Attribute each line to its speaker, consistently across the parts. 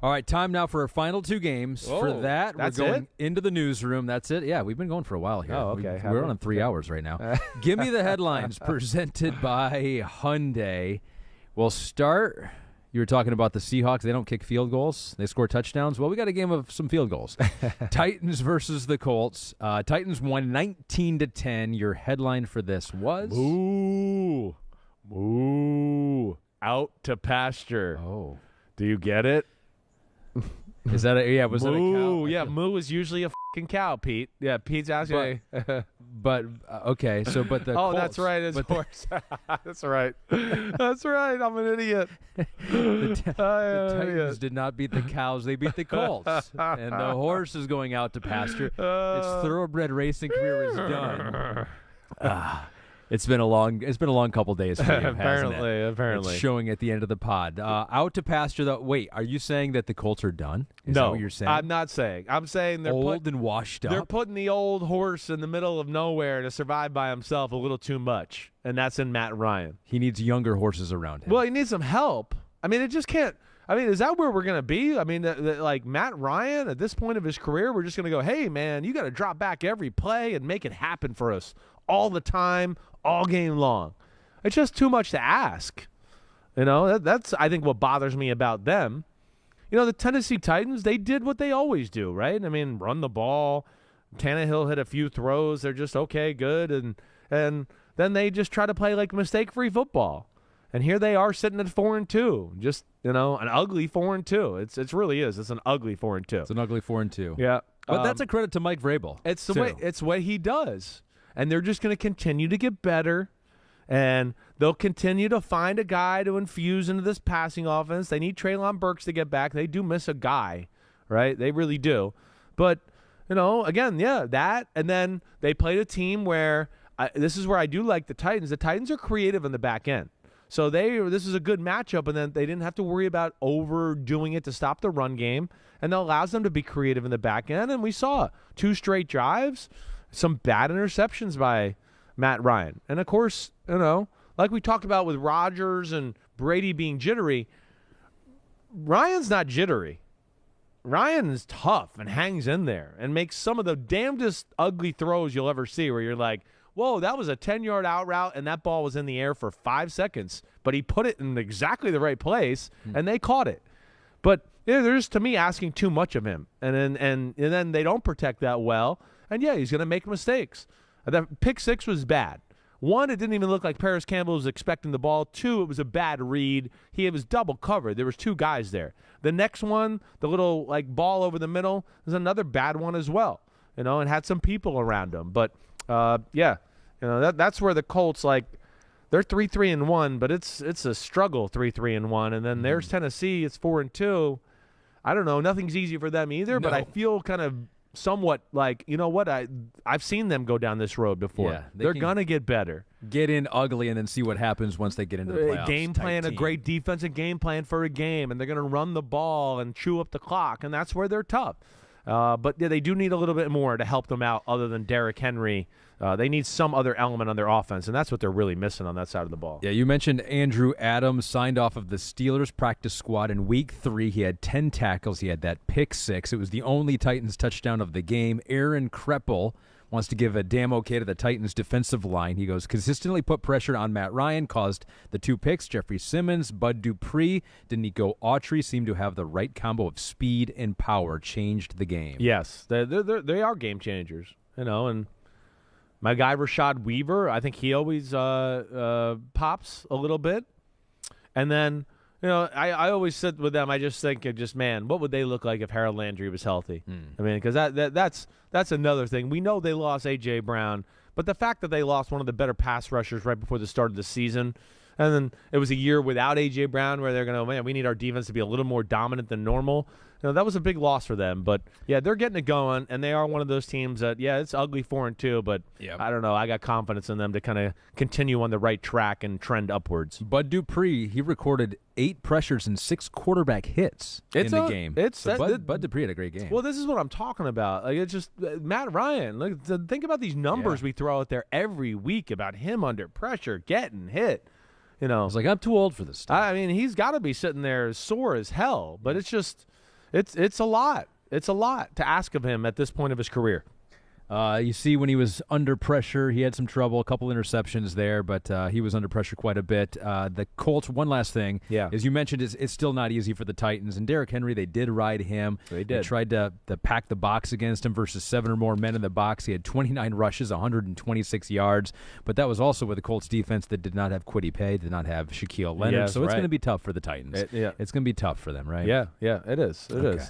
Speaker 1: All right, time now for our final two games. For that, we're going into the newsroom. That's it. Yeah, we've been going for a while here.
Speaker 2: Oh, okay.
Speaker 1: We're on 3 hours right now. Give me the headlines presented by Hyundai. We'll start. You were talking about the Seahawks. They don't kick field goals. They score touchdowns. Well, we got a game of some field goals. Titans versus the Colts. Titans won 19-10. Your headline for this was?
Speaker 2: Moo. Out to pasture.
Speaker 1: Oh.
Speaker 2: Do you get it?
Speaker 1: Is that was that a cow?
Speaker 2: Yeah, moo is usually a fucking cow, Pete. Yeah, Pete's asking.
Speaker 1: But okay, so but the Colts,
Speaker 2: that's right, it's horse. That's right. That's right. I'm an idiot.
Speaker 1: The Titans did not beat the cows; they beat the Colts, and the horse is going out to pasture. Its thoroughbred racing career is done. It's been a long couple days for you,
Speaker 2: Apparently.
Speaker 1: It's showing at the end of the pod. Out to pasture, though. Wait, are you saying that the Colts are done? Is that what you're saying?
Speaker 2: I'm not saying. I'm saying they're
Speaker 1: old and washed up.
Speaker 2: They're putting the old horse in the middle of nowhere to survive by himself a little too much, and that's in Matt Ryan.
Speaker 1: He needs younger horses around him.
Speaker 2: Well, he needs some help. I mean, it just can't. I mean, is that where we're going to be? I mean, like Matt Ryan, at this point of his career, we're just going to go, hey, man, you got to drop back every play and make it happen for us all the time, all game long. It's just too much to ask. You know, that's, I think, what bothers me about them. You know, the Tennessee Titans, they did what they always do, right? I mean, run the ball. Tannehill hit a few throws. They're just okay, good. And then they just try to play like mistake-free football. And here they are sitting at 4-2. Just, you know, an ugly 4-2. It really is. It's an ugly 4-2.
Speaker 1: It's an ugly 4-2.
Speaker 2: Yeah.
Speaker 1: But that's a credit to Mike Vrabel.
Speaker 2: It's what he does. And they're just going to continue to get better. And they'll continue to find a guy to infuse into this passing offense. They need Treylon Burks to get back. They do miss a guy, right? They really do. But, you know, again, that. And then they played a team where this is where I do like the Titans. The Titans are creative in the back end. So this is a good matchup, and then they didn't have to worry about overdoing it to stop the run game, and that allows them to be creative in the back end. And we saw 2 straight drives, some bad interceptions by Matt Ryan. And, of course, you know, like we talked about with Rodgers and Brady being jittery, Ryan's not jittery. Ryan is tough and hangs in there and makes some of the damnedest ugly throws you'll ever see where you're like, whoa, that was a 10-yard out route, and that ball was in the air for 5 seconds. But he put it in exactly the right place, and they caught it. But they're just, to me, asking too much of him. And then they don't protect that well. And, he's going to make mistakes. That pick 6 was bad. 1, it didn't even look like Paris Campbell was expecting the ball. 2, it was a bad read. He was double covered. There was 2 guys there. The next one, the little ball over the middle, was another bad one as well. You know, and had some people around him. But, you know, that's where the Colts, they're 3-3-1, but it's a struggle 3-3-1. And then there's Tennessee, it's 4-2. I don't know, nothing's easy for them either, but I feel kind of somewhat like, you know what, I've seen them go down this road before. Yeah, they're going to get better.
Speaker 1: Get in ugly and then see what happens once they get into the playoffs.
Speaker 2: Game plan, a great defensive game plan for a game, and they're going to run the ball and chew up the clock, and that's where they're tough. But they do need a little bit more to help them out other than Derrick Henry. They need some other element on their offense, and that's what they're really missing on that side of the ball.
Speaker 1: Yeah, you mentioned Andrew Adams signed off of the Steelers practice squad in Week 3. He had 10 tackles. He had that pick 6. It was the only Titans touchdown of the game. Aaron Kreppel wants to give a damn okay to the Titans defensive line. He goes, consistently put pressure on Matt Ryan, caused the 2 picks. Jeffrey Simmons, Bud Dupree, Danico Autry seemed to have the right combo of speed and power, changed the game.
Speaker 2: Yes, they are game changers, you know, and my guy Rashad Weaver, I think he always pops a little bit. And then, you know, I always sit with them, I just think, man, what would they look like if Harold Landry was healthy? I mean, because that's another thing. We know they lost A.J. Brown, but the fact that they lost one of the better pass rushers right before the start of the season, and then it was a year without A.J. Brown where they're going to, man, we need our defense to be a little more dominant than normal. You know, that was a big loss for them. But, they're getting it going, and they are one of those teams that, it's ugly 4-2, but I don't know. I got confidence in them to kind of continue on the right track and trend upwards.
Speaker 1: Bud Dupree, he recorded 8 pressures and 6 quarterback hits in the game. Bud Dupree had a great game.
Speaker 2: Well, this is what I'm talking about. Like, it's just Matt Ryan. Look, think about these numbers we throw out there every week about him under pressure, getting hit. You know,
Speaker 1: it's like, I'm too old for this stuff.
Speaker 2: I mean, he's got to be sitting there sore as hell, but it's just, It's a lot. It's a lot to ask of him at this point of his career.
Speaker 1: You see, when he was under pressure, he had some trouble, a couple interceptions there, but he was under pressure quite a bit. The Colts, one last thing, as you mentioned, it's still not easy for the Titans. And Derrick Henry, they did ride him.
Speaker 2: They did.
Speaker 1: They tried to pack the box against him versus 7 or more men in the box. He had 29 rushes, 126 yards, but that was also with the Colts defense that did not have Kwity Paye, did not have Shaquille Leonard,
Speaker 2: Yes,
Speaker 1: so it's
Speaker 2: right.
Speaker 1: going to be tough for the Titans. It's going to be tough for them, right?
Speaker 2: Yeah, it is. It is.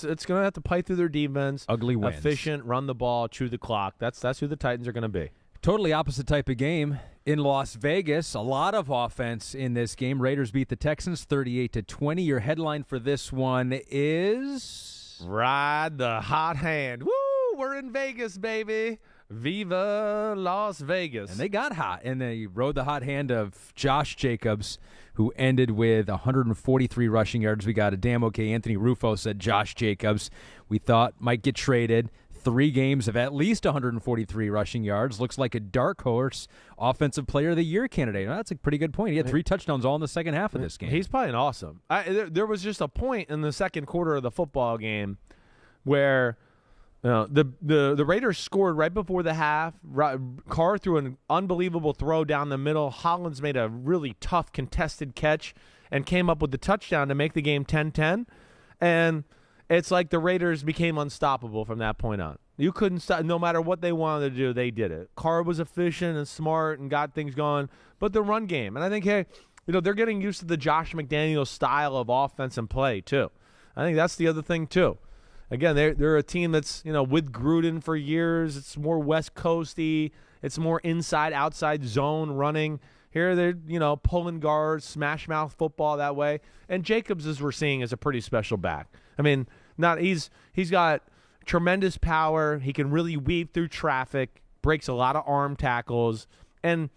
Speaker 2: It's going to have to play through their defense.
Speaker 1: Ugly wins.
Speaker 2: Efficient, run the ball, chew the clock. That's who the Titans are going to be.
Speaker 1: Totally opposite type of game in Las Vegas. A lot of offense in this game. Raiders beat the Texans 38-20. Your headline for this one is
Speaker 2: Ride the hot hand. Woo! We're in Vegas, baby. Viva Las Vegas.
Speaker 1: And they got hot, and they rode the hot hand of Josh Jacobs, who ended with 143 rushing yards. We got a damn okay. Anthony Rufo said Josh Jacobs, we thought might get traded. 3 games of at least 143 rushing yards. Looks like a dark horse offensive player of the year candidate. Well, that's a pretty good point. He had 3 touchdowns all in the second half of this game.
Speaker 2: He's playing awesome. There was just a point in the second quarter of the football game where the Raiders scored right before the half. Carr threw an unbelievable throw down the middle. Hollins made a really tough contested catch and came up with the touchdown to make the game 10-10. And it's like the Raiders became unstoppable from that point on. You couldn't stop. No matter what they wanted to do, they did it. Carr was efficient and smart and got things going. But the run game, and I think, hey, they're getting used to the Josh McDaniels style of offense and play too. I think that's the other thing too. Again, they're a team that's with Gruden for years. It's more West Coasty. It's more inside-outside zone running. Here they're pulling guards, smash mouth football that way. And Jacobs, as we're seeing, is a pretty special back. I mean, he's got tremendous power. He can really weave through traffic, breaks a lot of arm tackles, and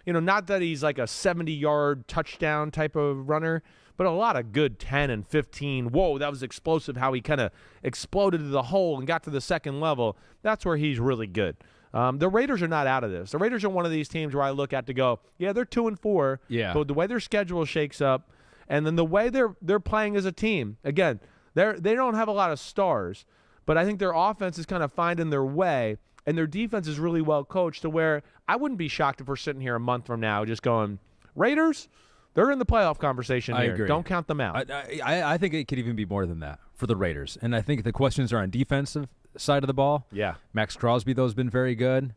Speaker 2: not that he's like a 70-yard touchdown type of runner, but a lot of good 10 and 15. Whoa, that was explosive how he kind of exploded to the hole and got to the second level. That's where he's really good. The Raiders are not out of this. The Raiders are one of these teams where I look at to go, yeah, they're 2-4.
Speaker 1: Yeah.
Speaker 2: But the way their schedule shakes up, and then the way they're playing as a team, again, they don't have a lot of stars, but I think their offense is kind of finding their way, and their defense is really well coached to where I wouldn't be shocked if we're sitting here a month from now just going, Raiders, they're in the playoff conversation here.
Speaker 1: I agree.
Speaker 2: Don't count them out.
Speaker 1: I think it could even be more than that for the Raiders. And I think the questions are on defensive side of the ball.
Speaker 2: Yeah.
Speaker 1: Max Crosby, though, has been very good.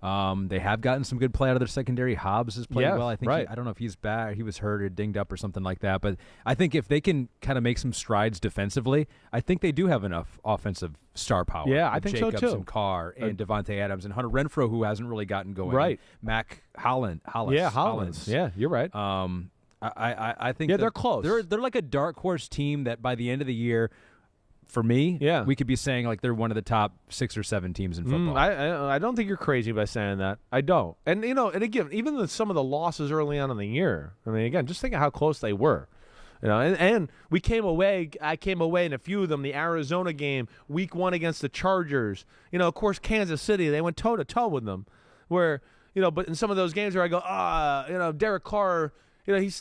Speaker 1: They have gotten some good play out of their secondary. Hobbs has played well. I think I don't know if he's back. He was hurt or dinged up or something like that. But I think if they can kind of make some strides defensively, I think they do have enough offensive star power.
Speaker 2: Yeah, I think
Speaker 1: Jacobs
Speaker 2: so too.
Speaker 1: And Carr and Devontae Adams and Hunter Renfrow, who hasn't really gotten going.
Speaker 2: Right.
Speaker 1: Mac Hollins.
Speaker 2: Yeah, Hollins. Yeah, you're right.
Speaker 1: I think
Speaker 2: they're close.
Speaker 1: They're like a dark horse team that by the end of the year, for me, we could be saying like they're one of the top 6 or 7 teams in football.
Speaker 2: I don't think you're crazy by saying that. I don't. And and again, even some of the losses early on in the year. I mean, again, just think of how close they were. And we came away. I came away in a few of them. The Arizona game, week 1 against the Chargers. Of course, Kansas City. They went toe to toe with them. Where but in some of those games where I go, Derek Carr. He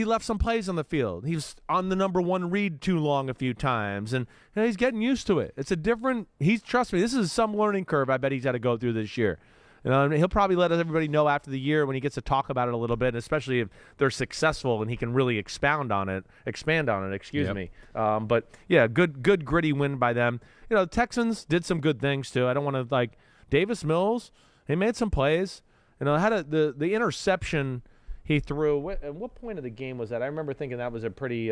Speaker 2: left some plays on the field. He was on the number 1 read too long a few times, and he's getting used to it. It's a different. Trust me, this is some learning curve. I bet he's got to go through this year. He'll probably let everybody know after the year when he gets to talk about it a little bit, and especially if they're successful and he can really expand on it. Excuse me. But yeah, good gritty win by them. The Texans did some good things too. I don't want to Davis Mills. He made some plays. Had the interception he threw. At what point of the game was that? I remember thinking that was a pretty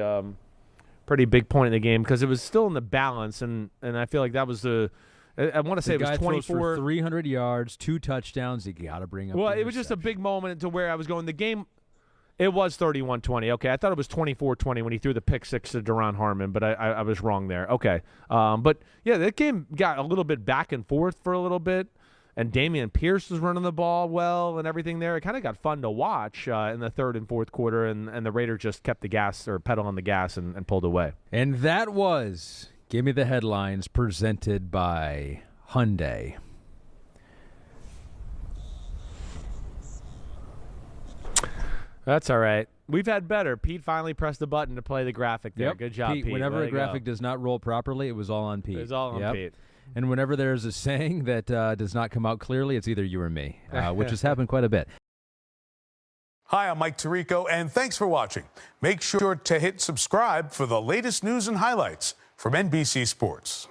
Speaker 2: big point in the game because it was still in the balance, and I feel like that was I want to say it was 24
Speaker 1: for 300 yards, 2 touchdowns. You got to bring up.
Speaker 2: Well, it was just a big moment to where I was going. The game, it was 31-20. Okay, I thought it was 24-20 when he threw the pick 6 to Deron Harmon, but I was wrong there. Okay, but yeah, that game got a little bit back and forth for a little bit. And Dameon Pierce was running the ball well and everything there. It kind of got fun to watch in the third and fourth quarter, and the Raiders just kept the gas or pedal on the gas and pulled away.
Speaker 1: And that was Give Me the Headlines presented by Hyundai.
Speaker 2: That's all right. We've had better. Pete finally pressed the button to play the graphic there.
Speaker 1: Yep.
Speaker 2: Good job, Pete.
Speaker 1: Whenever
Speaker 2: Way
Speaker 1: a
Speaker 2: to
Speaker 1: graphic
Speaker 2: go.
Speaker 1: does not roll properly, it was all on Pete.
Speaker 2: It was all on Pete.
Speaker 1: And whenever there's a saying that does not come out clearly, it's either you or me, which has happened quite a bit.
Speaker 3: Hi, I'm Mike Tirico, and thanks for watching. Make sure to hit subscribe for the latest news and highlights from NBC Sports.